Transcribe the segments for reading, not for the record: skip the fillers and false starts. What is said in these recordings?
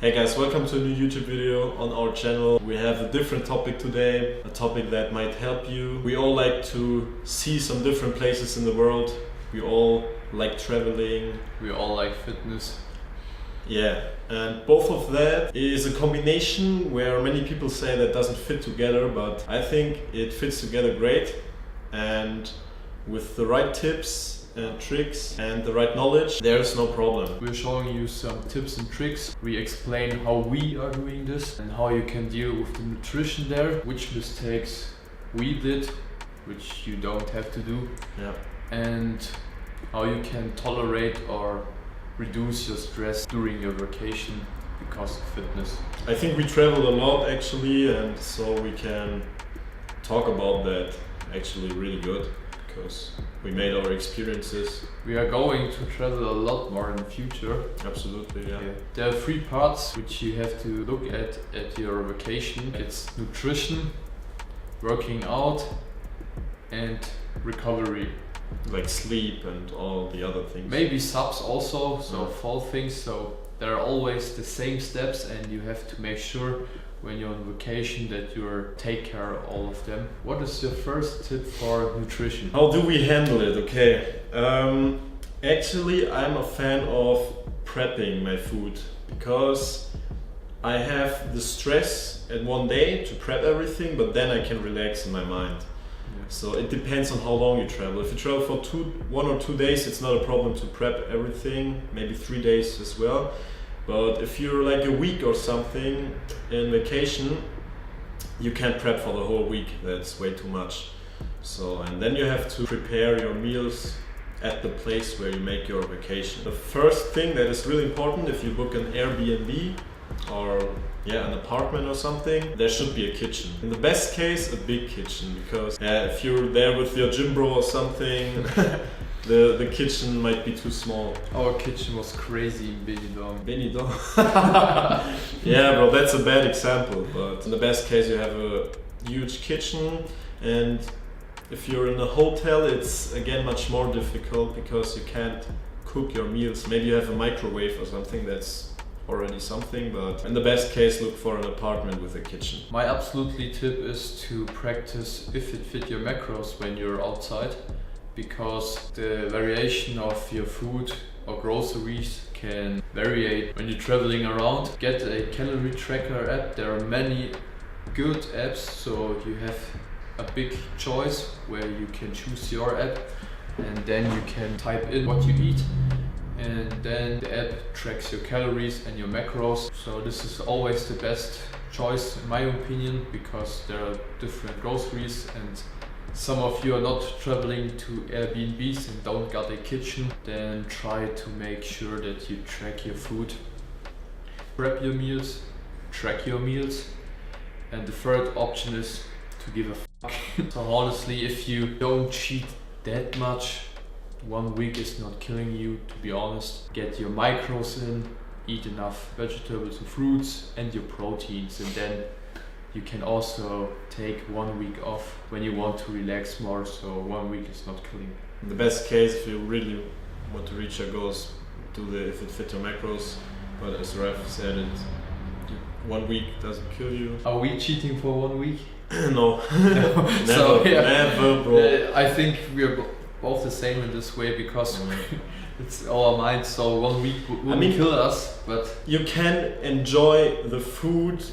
Hey guys, welcome to a new YouTube video on our channel. We have a different topic today, a topic that might help you. We all like to see some different places in the world. We all like traveling. We all like fitness. Yeah, and both of that is a combination where many people say that doesn't fit together, but I think it fits together great. And with the right tips and tricks and the right knowledge, there's no problem. We're showing you some tips and tricks. We explain how we are doing this and how you can deal with the nutrition there, which mistakes we did, which you don't have to do, Yeah. and how you can tolerate or reduce your stress during your vacation because of fitness. I think we traveled a lot actually, and so we can talk about that actually really good because we made our experiences. We are going to travel a lot more in the future. Absolutely, yeah. There are 3 parts which you have to look at your vacation. It's nutrition, working out, and recovery. Like sleep and all the other things. Maybe subs also, so Yeah. fall things. So there are always the same steps, and you have to make sure when you're on vacation that you take care of all of them. What is your first tip for nutrition? How do we handle it? Okay. Actually, I'm a fan of prepping my food because I have the stress at one day to prep everything, but then I can relax in my mind. So it depends on how long you travel. If you travel for 1 or 2 days, it's not a problem to prep everything, maybe 3 days as well. But if you're like a week or something in vacation, you can't prep for the whole week. That's way too much. So, and then you have to prepare your meals at the place where you make your vacation. The first thing that is really important, if you book an Airbnb or an apartment or something, there should be a kitchen. In the best case, a big kitchen, because if you're there with your gym bro or something, the kitchen might be too small. Our kitchen was crazy in Benidorm. Benidorm. Yeah, bro, that's a bad example. But in the best case, you have a huge kitchen, and if you're in a hotel, it's again much more difficult because you can't cook your meals. Maybe you have a microwave or something, that's already something, but in the best case, look for an apartment with a kitchen. My absolutely tip is to practice if it fit your macros when you're outside, because the variation of your food or groceries can vary when you're traveling around. Get a calorie tracker app. There are many good apps, so you have a big choice where you can choose your app, and then you can type in what you eat, and then the app tracks your calories and your macros. So this is always the best choice in my opinion, because there are different groceries, and some of you are not traveling to Airbnbs and don't got a kitchen. Then try to make sure that you track your food, prep your meals, track your meals, and the third option is to give a fuck. So honestly, if you don't cheat that much, 1 week is not killing you, to be honest. Get your macros in, eat enough vegetables and fruits and your proteins, and then you can also take 1 week off when you want to relax more, so 1 week is not killing. In the best case, if you really want to reach your goals, do the if it fits your macros. But as Raf said, 1 week doesn't kill you. Are we cheating for 1 week? No. Never, So, yeah. never, bro. I think we are both the same in this way, because it's our mind, so 1 week wouldn't kill us, but You can enjoy the food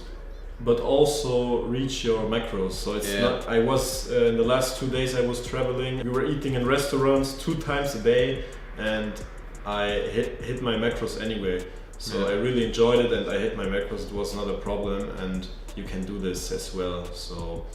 but also reach your macros. So it's not, I was in the last 2 days I was traveling, we were eating in restaurants 2 times a day, and I hit my macros anyway. So I really enjoyed it, and I hit my macros. It was not a problem, and you can do this as well. So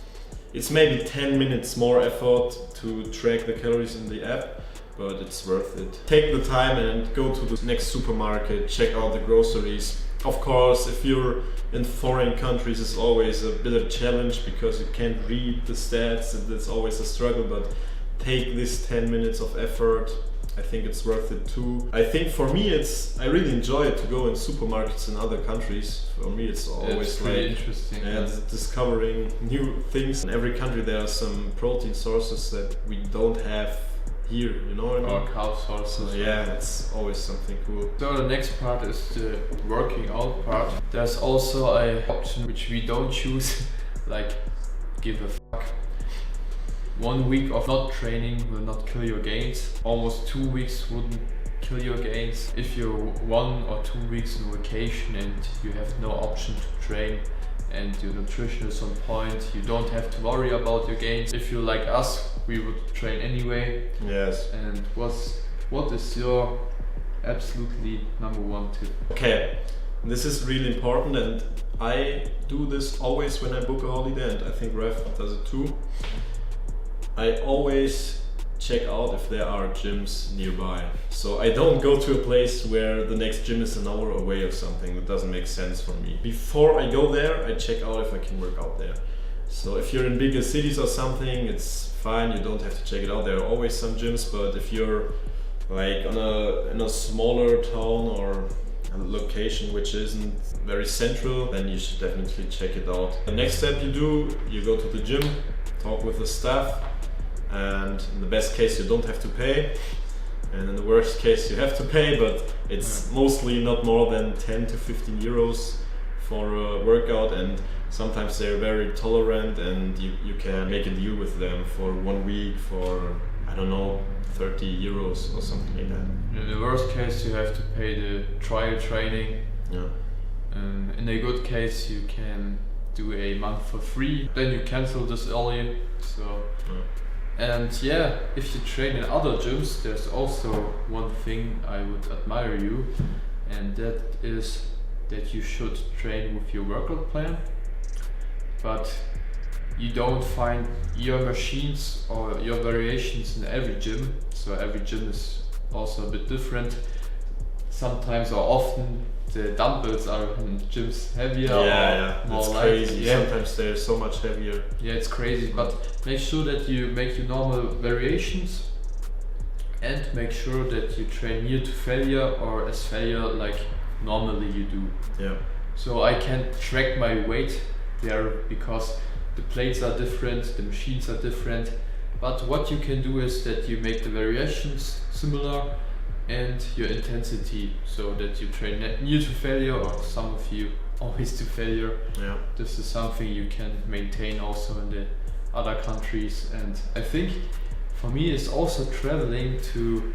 it's maybe 10 minutes more effort to track the calories in the app, but it's worth it. Take the time and go to the next supermarket, check out the groceries. Of course, if you're in foreign countries, it's always a bit of a challenge because you can't read the stats, and it's always a struggle, but take this 10 minutes of effort. I think it's worth it too. I think for me, I really enjoy it to go in supermarkets in other countries. For me, it's always pretty interesting. Discovering new things. In every country there are some protein sources that we don't have here, you know what I mean? Or calf sources. So yeah, it's always something cool. So the next part is the working out part. There's also an option which we don't choose, like give a fuck. 1 week of not training will not kill your gains. Almost 2 weeks wouldn't kill your gains. If you're 1 or 2 weeks on vacation and you have no option to train and your nutrition is on point, you don't have to worry about your gains. If you're like us, we would train anyway. Yes. And what is your absolutely number 1 tip? Okay, this is really important, and I do this always when I book a holiday, and I think Ref does it too. I always check out if there are gyms nearby. So I don't go to a place where the next gym is an hour away or something. That doesn't make sense for me. Before I go there, I check out if I can work out there. So if you're in bigger cities or something, it's fine, you don't have to check it out. There are always some gyms, but if you're like in a smaller town or a location which isn't very central, then you should definitely check it out. The next step you do, you go to the gym, talk with the staff, and in the best case you don't have to pay, and in the worst case you have to pay, but it's mostly not more than 10 to 15 euros for a workout, and sometimes they're very tolerant and you can make a deal with them for 1 week for, I don't know, 30 euros or something like that. In the worst case you have to pay the trial training. Yeah. In a good case you can do a month for free, then you cancel this early. So and yeah, if you train in other gyms, there's also one thing I would admire you, and that is that you should train with your workout plan, but you don't find your machines or your variations in every gym. So every gym is also a bit different. Sometimes or often the dumbbells are in gyms heavier or more it's light. crazy. Yeah. Sometimes they're so much heavier. Yeah, it's crazy, but make sure that you make your normal variations and make sure that you train near to failure or as failure like normally you do. Yeah. So I can track my weight there because the plates are different, the machines are different, but what you can do is that you make the variations similar and your intensity so that you train near to failure, or some of you always to failure. Yeah. This is something you can maintain also in the other countries, and I think for me it's also traveling to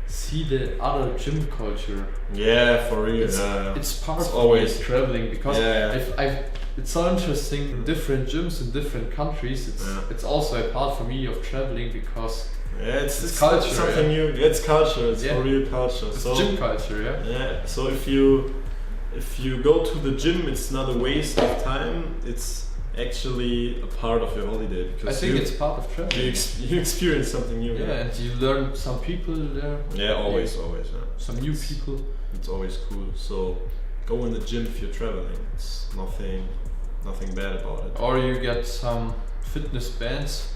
see the other gym culture. Yeah, for real. It's part of always traveling because Yeah. it's so interesting in different gyms in different countries. It's also a part for me of traveling because it's culture, something new. It's culture. It's for real culture. it's So gym culture, yeah. So if you go to the gym, it's not a waste of time. It's actually a part of your holiday because I think it's part of traveling. you experience something new. Yeah, and you learn some people there. Yeah, always. Yeah. Some new people. It's always cool. So go in the gym if you're traveling. It's nothing bad about it. Or you get some fitness bands.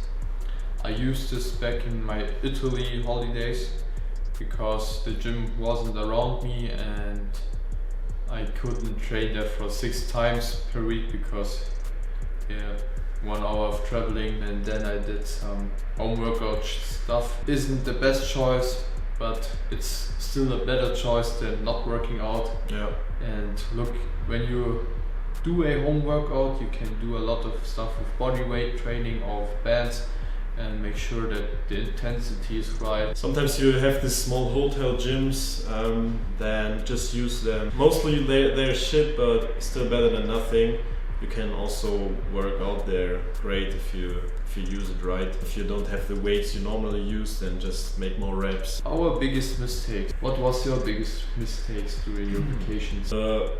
I used this back in my Italy holidays because the gym wasn't around me and I couldn't train there for 6 times per week because 1 hour of traveling, and then I did some home workout stuff. Isn't the best choice, but it's still a better choice than not working out. Yeah. And look, when you do a home workout, you can do a lot of stuff with body weight training or with bands, and make sure that the intensity is right. Sometimes you have these small hotel gyms, then just use them. Mostly they're shit, but still better than nothing. You can also work out there great if you use it right. If you don't have the weights you normally use, then just make more reps. Our biggest mistake. What was your biggest mistakes during your vacations? The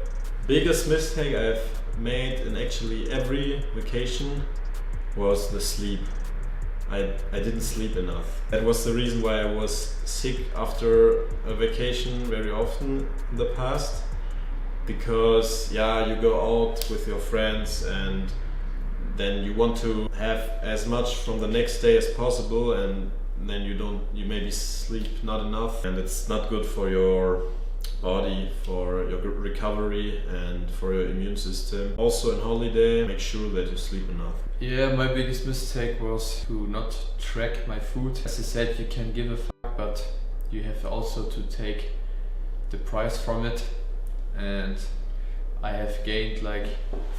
biggest mistake I've made in actually every vacation was the sleep. I didn't sleep enough. That was the reason why I was sick after a vacation very often in the past. Because you go out with your friends and then you want to have as much from the next day as possible, and then you maybe sleep not enough, and it's not good for your body, for your recovery, and for your immune system. Also, on holiday, make sure that you sleep enough. Yeah, my biggest mistake was to not track my food. As I said, you can give a fuck, but you have also to take the price from it. And I have gained like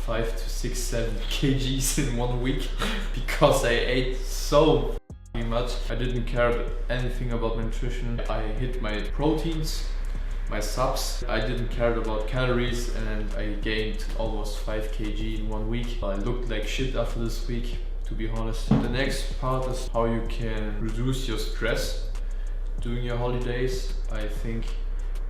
5 to 6, 7 kgs in 1 week because I ate so much. I didn't care anything about nutrition. I hit my proteins, my subs. I didn't care about calories, and I gained almost 5 kg in 1 week. I looked like shit after this week, to be honest. The next part is how you can reduce your stress during your holidays. I think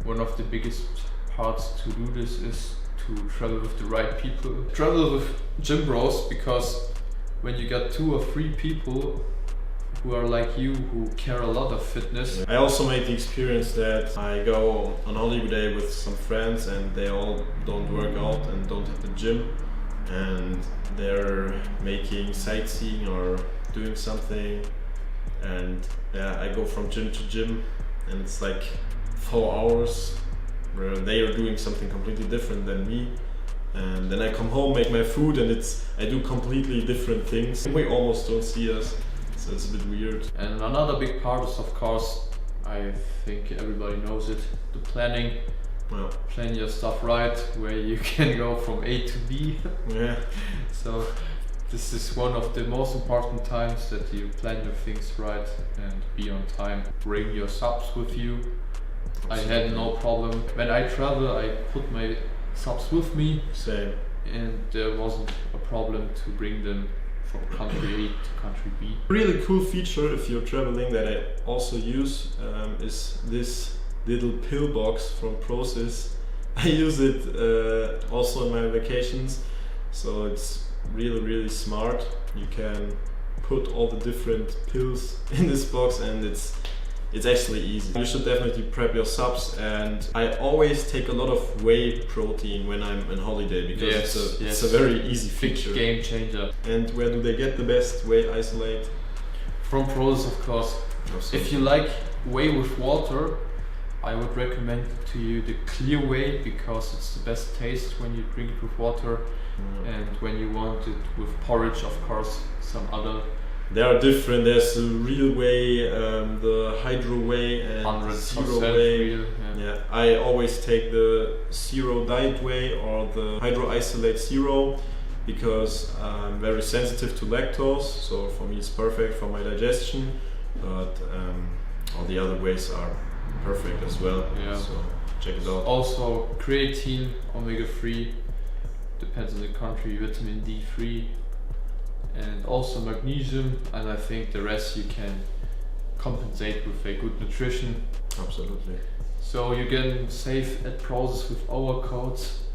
one of the biggest parts to do this is to travel with the right people. Travel with gym bros, because when you got 2 or 3 people who are like you, who care a lot of fitness. I also made the experience that I go on holiday with some friends and they all don't work out and don't hit the gym, and they're making sightseeing or doing something, and yeah, I go from gym to gym and it's like 4 hours where they are doing something completely different than me, and then I come home, make my food, and I do completely different things. We almost don't see us, so it's a bit weird. And another big part is, of course, I think everybody knows it, the planning. Well, Plan your stuff right, where you can go from A to B. yeah, So this is one of the most important times, that you plan your things right and be on time. Bring your subs with you. I had no problem. When I travel, I put my subs with me, same. and there wasn't a problem to bring them from country A to country B. Really cool feature if you're traveling that I also use is this little pill box from Process. I use it also in my vacations, so it's really smart. You can put all the different pills in this box, and it's actually easy. You should definitely prep your subs, and I always take a lot of whey protein when I'm on holiday, because it's a very easy feature. Game changer. And where do they get the best whey isolate? From Process, of course. If you like whey with water, I would recommend to you the clear whey, because it's the best taste when you drink it with water. And when you want it with porridge, of course, some other. They are different. There's the real whey, the hydro whey, and 100% zero whey. real, Yeah, I always take the zero diet whey or the hydro isolate zero, because I'm very sensitive to lactose. So for me, it's perfect for my digestion. But all the other wheys are perfect as well. Yeah. So check it out. Also, creatine, omega-3, depends on the country, vitamin D3, and also magnesium, and I think the rest you can compensate with a good nutrition. Absolutely. So you can save at Process with our codes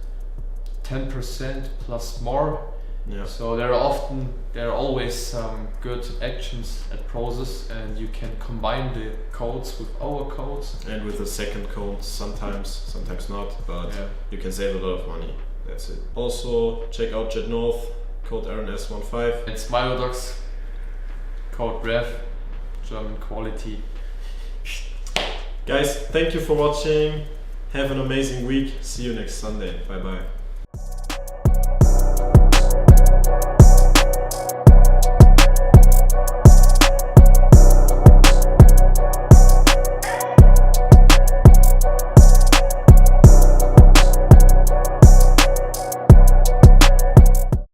10% plus more. Yeah. So there are always some good actions at Process, and you can combine the codes with our codes. And with the second code, sometimes not, but Yeah. you can save a lot of money. That's it. Also, check out Jet North, code RNS15. And Smilodox, code REV, German quality. Guys, thank you for watching. Have an amazing week. See you next Sunday. Bye bye.